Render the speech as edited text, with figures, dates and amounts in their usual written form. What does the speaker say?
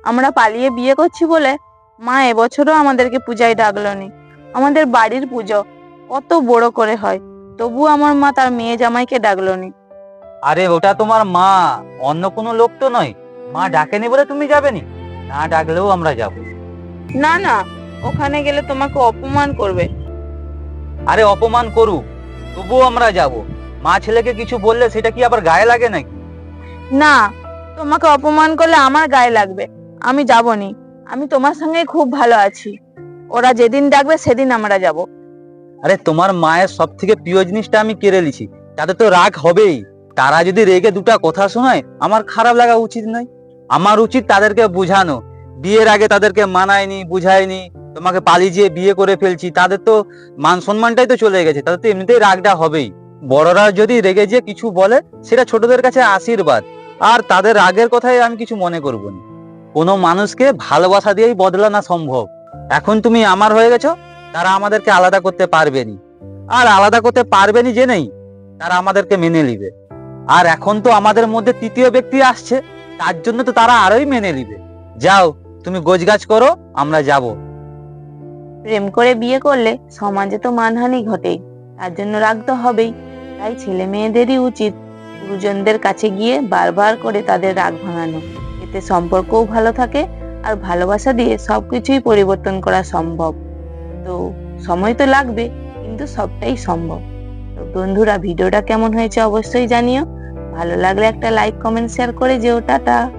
আমরা পালিয়ে বিয়ে করছি বলে মা এবছরও আমাদেরকে পূজায় ডাকলনি। আমাদের বাড়ির পুজো কত বড় করে হয়, তবু আমার মা তার মেয়ে জামাইকে ডাকলনি। আরে ওটা তোমার মা, অন্য কোনো লোক তো নয়। মা ডাকেনি বলে তুমি যাবে নি? না ডাকলেও আমরা যাব। না না, ওখানে গেলে তোমাকে অপমান করবে। আরে অপমান করুক, তবুও আমরা যাব। মা ছেলেকে কিছু বললে সেটা কি আবার গায়ে লাগে নাকি? না, তোমাকে অপমান করলে আমার গায়ে লাগবে। আমি যাবনি। আমি তোমার সঙ্গে খুব ভালো আছি। ওরা যেদিন ডাকবে সেদিন আমরা যাব। আরে তোমার মায়ের সব থেকে প্রিয় জিনিসটা আমি কেড়ে নিছি, তাতে তো রাগ হবেই। তারা যদি রেগে দুটা কথা শোনায়, আমার খারাপ লাগা উচিত নয়। আমার উচিত তাদেরকে বুঝানো। বিয়ের আগে তাদেরকে মানায়নি, বুঝায়নি, তোমাকে পালিয়ে যেয়ে বিয়ে করে ফেলছি, তাদের তো মান সম্মানটাই তো চলে গেছে, তাদের তো এমনিতেই রাগটা হবেই। বড়রা যদি রেগে যেয়ে কিছু বলে, সেটা ছোটদের কাছে আশীর্বাদ। আর তাদের রাগের কথাই আমি কিছু মনে করবো না। কোনো মানুষকে ভালোবাসা দিয়েই বদলানো সম্ভব। এখন তুমি আমার হয়ে গেছো, তারা আমাদেরকে আলাদা করতে পারবেনি। আর আলাদা করতে পারবেনি যে নেই, তারা আমাদেরকে মেনে নিবে। আর এখন তো আমাদের মধ্যে তৃতীয় ব্যক্তি আসছে, তার জন্য তো তারা আরোই মেনে নিবে। যাও, তুমি গোছগাছ করো, আমরা যাব। প্রেম করে বিয়ে করলে সমাজে তো মানহানি ঘটেই, তার জন্য রাগ তো হবেই। তাই ছেলে মেয়েদেরই উচিত গুরুজনদের কাছে গিয়ে বারবার করে তাদের রাগ ভাঙানো। এতে সম্পর্কও ভালো থাকে, আর ভালোবাসা দিয়ে সবকিছুই পরিবর্তন করা সম্ভব। তো সময় তো লাগবে, কিন্তু সবটাই সম্ভব। তো বন্ধুরা, ভিডিওটা কেমন হয়েছে অবশ্যই জানিও। ভালো লাগলে একটা লাইক, কমেন্ট, শেয়ার করে যেও। টাটা।